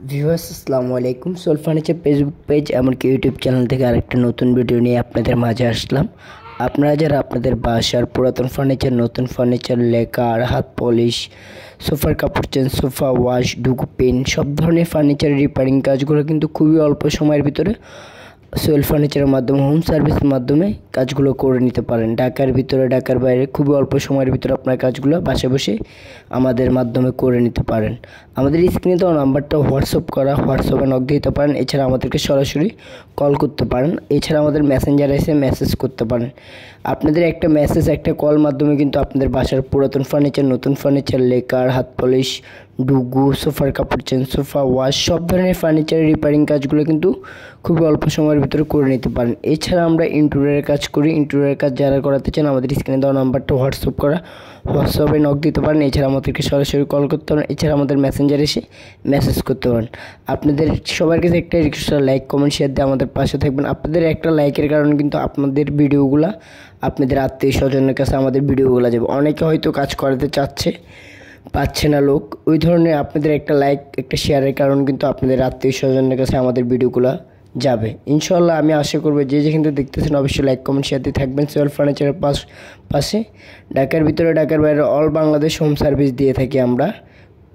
Viewers আসসালামু আলাইকুম। Soul furniture Facebook page এমনকি ইউটিউব চ্যানেল থেকে আরেকটা নতুন ভিডিও নিয়ে আপনাদের মাঝে আসলাম। আপনারা যারা আপনাদের বাসার পুরাতন ফার্নিচার, নতুন ফার্নিচার, লেকার, হাত পলিশ, সোফার কাপড় চেঞ্জ, সোফা ওয়াশ, ডুগু পেন, সব ধরনের ফার্নিচার রিপেয়ারিং কাজগুলো কিন্তু খুবই অল্প সময়ের ভিতরে সোয়েল ফার্নিচারের মাধ্যমে, হোম সার্ভিসের মাধ্যমে কাজগুলো করে নিতে পারেন। ঢাকার ভিতরে, ঢাকার বাইরে খুবই অল্প সময়ের ভিতরে আপনার কাজগুলো বাসায় বসে আমাদের মাধ্যমে করে নিতে পারেন। আমাদের স্ক্রিনে দেওয়া নাম্বারটা হোয়াটসঅ্যাপ করা, হোয়াটসঅ্যাপে নক দিতে পারেন। এছাড়া আমাদেরকে সরাসরি কল করতে পারেন। এছাড়া আমাদের মেসেঞ্জারে এসে মেসেজ করতে পারেন। আপনাদের একটা মেসেজ, একটা কল মাধ্যমে কিন্তু আপনাদের বাসার পুরাতন ফার্নিচার, নতুন ফার্নিচার, লেকার, হাত পলিশ, ডুগু, সোফার কাপড় চেঞ্জ, সোফা ওয়াশ, সব ধরনের ফার্নিচারের রিপেয়ারিং কাজগুলো কিন্তু খুবই অল্প সময়ের ভিতরে করে নিতে পারেন। এছাড়া আমরা ইন্টেরিয়রের কাজ করি। ইন্টেরিয়রের কাজ যারা করাতে চান আমাদের স্ক্রিনে দেওয়া নাম্বারটা হোয়াটসঅ্যাপ করা, হোয়াটসঅ্যাপে নক দিতে পারেন। এছাড়া আমাদেরকে সরাসরি কল করতে পারেন। এছাড়া আমাদের মেসেঞ্জারে এসে মেসেজ করতে পারেন। আপনাদের সবার কাছে একটা রিকোয়েস্ট, লাইক, কমেন্ট, শেয়ার দিয়ে আমাদের পাশে থাকবেন। আপনাদের একটা লাইকের কারণে কিন্তু আপনাদের ভিডিওগুলো আপনাদের আত্মীয় স্বজনের কাছে আমাদের ভিডিওগুলো যাবে। অনেকে হয়তো কাজ করাতে চাচ্ছে, পাচ্ছে না লোক, ওই ধরনের আপনাদের একটা লাইক, একটা শেয়ারের কারণে কিন্তু আপনাদের আত্মীয় স্বজনের কাছে আমাদের ভিডিওগুলো যাবে। ইনশাল্লাহ আমি আশা করবো যে যেখান থেকে দেখতেছেন অবশ্যই লাইক, কমেন্ট, শেয়ার দিয়ে থাকবেন। সোয়েল ফার্নিচারের পাশে ঢাকার ভিতরে, ঢাকার বাইরে অল বাংলাদেশ হোম সার্ভিস দিয়ে থাকি আমরা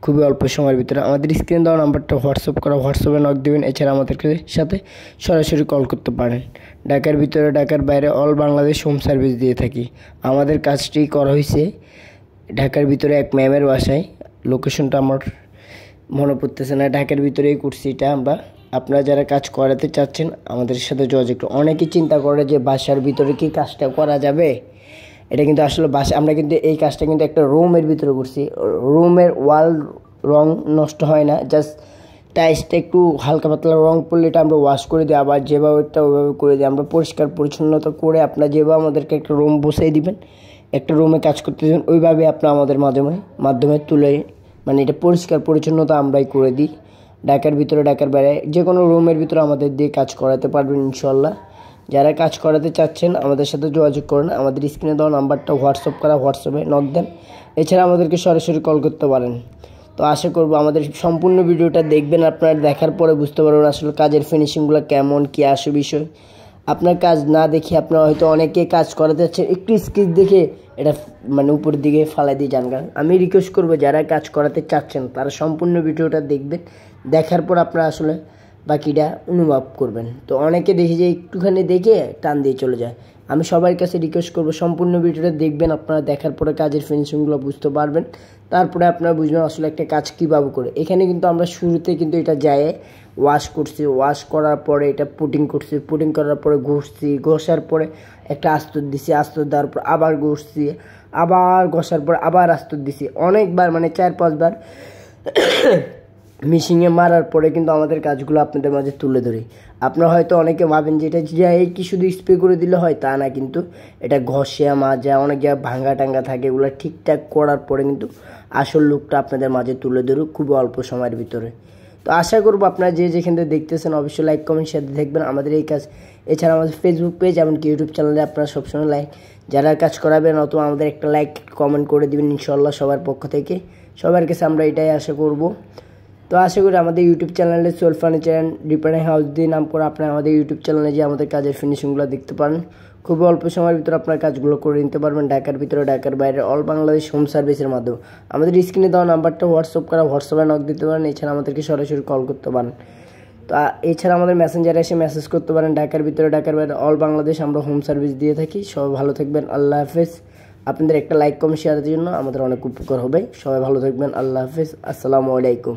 খুবই অল্প সময়ের ভিতরে। আমাদের স্ক্রিন দেওয়া নাম্বারটা হোয়াটসঅ্যাপ করা, হোয়াটসঅ্যাপে নক দেবেন। এছাড়া আমাদের সাথে সরাসরি কল করতে পারেন। ঢাকার ভিতরে, ঢাকার বাইরে অল বাংলাদেশ হোম সার্ভিস দিয়ে থাকি। আমাদের কাজটি করা হয়েছে ঢাকার ভিতরে এক ম্যামের বাসায়। লোকেশনটা আমার মনে পড়তেছে না, ঢাকার ভিতরেই করছি এটা আমরা। আপনারা যারা কাজ করাতে চাচ্ছেন আমাদের সাথে যোগাযোগ করুন। অনেকেই চিন্তা করে যে বাসার ভিতরে কি কাজটা করা যাবে, এটা কিন্তু আসলে আমরা কিন্তু এই কাজটা কিন্তু একটা রুমের ভিতরে করছি। রুমের ওয়াল রং নষ্ট হয় না, জাস্ট টাইলসটা একটু হালকা পাতলা রং পড়লে এটা আমরা ওয়াশ করে দিই, আবার যেভাবে ওইভাবে করে দিই আমরা পরিষ্কার পরিচ্ছন্নতা করে। আপনারা যেভাবে আমাদেরকে একটা রুম বসিয়ে দিবেন, একটা রুমে কাজ করতে দেবেন, ওইভাবে আপনার আমাদের মাধ্যমে তুলে এটা পরিষ্কার পরিচ্ছন্নতা আমরাই করে দিই। ঢাকার ভিতরে, ঢাকার বাইরে যে কোনো রুমের ভিতরে আমাদের দিয়ে কাজ করাতে পারবেন ইনশাল্লাহ। যারা কাজ করাতে চাচ্ছেন আমাদের সাথে যোগাযোগ করেন। আমাদের স্ক্রিনে দেওয়া নাম্বারটা হোয়াটসঅ্যাপ করা, হোয়াটসঅ্যাপে নক দেন। এছাড়া আমাদেরকে সরাসরি কল করতে পারেন। তো আশা করবো আমাদের সম্পূর্ণ ভিডিওটা দেখবেন। আপনারা দেখার পরে বুঝতে পারবেন আসলে কাজের ফিনিশিংগুলো কেমন, কী আসে বিষয়। আপনার কাজ না দেখে আপনারা হয়তো অনেকে কাজ করাতে যাচ্ছেন, একটু স্কেচ দেখে এটা উপরের দিকে ফালাই দিয়ে যান। আমি রিকোয়েস্ট করবো যারা কাজ করাতে চাচ্ছেন তারা সম্পূর্ণ ভিডিওটা দেখবেন। দেখার পর আপনারা আসলে বাকিটা অনুভব করবেন। তো অনেকে দেখি যে একটুখানি দেখে টান দিয়ে চলে যায়। আমি সবার কাছে রিকোয়েস্ট করবো সম্পূর্ণ ভিডিওটা দেখবেন। আপনারা দেখার পরে কাজের ফিনিশিংগুলো বুঝতে পারবেন। তারপরে আপনারা বুঝবেন আসলে একটা কাজ কীভাবে করে। এখানে কিন্তু আমরা শুরুতে কিন্তু এটা যায় ওয়াশ করছি, ওয়াশ করার পরে এটা পুটিং করছি, পুটিং করার পরে ঘষছি, ঘষার পরে একটা আস্তর দিছি, আস্তর দেওয়ার পর আবার ঘষছি, আবার ঘষার পর আবার আস্তর দিছি। অনেকবার 4-5 বার মিশিংয়ে মারার পরে কিন্তু আমাদের কাজগুলো আপনাদের মাঝে তুলে ধরি। আপনারা হয়তো অনেকে ভাবেন যে এটা এই কি শুধু স্প্রে করে দিলে হয়, তা না। কিন্তু এটা ঘষে মাজা, অনেক জায়গায় ভাঙ্গা টাঙ্গা থাকে, এগুলো ঠিকঠাক করার পরে কিন্তু আসল লুকটা আপনাদের মাঝে তুলে ধরু খুবই অল্প সময়ের ভিতরে। তো আশা করবো আপনারা যে যেখান থেকে দেখতেছেন অবশ্যই লাইক, কমেন্ট, শেয়ার দিয়ে দেখবেন আমাদের এই কাজ। এছাড়া আমাদের ফেসবুক পেজ এমনকি ইউটিউব চ্যানেলে আপনারা সবসময় যারা কাজ করাবেন অথবা আমাদের একটা লাইক, কমেন্ট করে দেবেন ইনশাল্লাহ সবার পক্ষ থেকে। সবার কাছে আমরা এটাই আশা করব। তো আশা করি আমাদের ইউটিউব চ্যানেলে soul furniture and repairing house দিয়ে নাম করে আপনারা আমাদের ইউটিউব চ্যানেলে যে আমাদের কাজের ফিনিশিংগুলো দেখতে পারেন। খুব অল্প সময়ের ভিতরে আপনার কাজগুলো করে নিতে পারবেন ঢাকার ভিতরে, ঢাকার বাইরে অল বাংলাদেশ হোম সার্ভিসের মাধ্যমে। আমাদের স্ক্রিনে দেওয়া নাম্বারটা হোয়াটসঅ্যাপ করা, হোয়াটসঅ্যাপে নক দিতে পারেন। এছাড়া আমাদেরকে সরাসরি কল করতে পারেন। তো এছাড়া আমাদের মেসেঞ্জারে এসে মেসেজ করতে পারেন। ঢাকার ভিতরে, ঢাকার বাইরে অল বাংলাদেশ আমরা হোম সার্ভিস দিয়ে থাকি। সবাই ভালো থাকবেন, আল্লাহ হাফেজ। আপনাদের একটা লাইক, কমেন্ট, শেয়ারের জন্য আমাদের অনেক উপকার হবে। সবাই ভালো থাকবেন, আল্লাহ হাফেজ, আসসালামু আলাইকুম।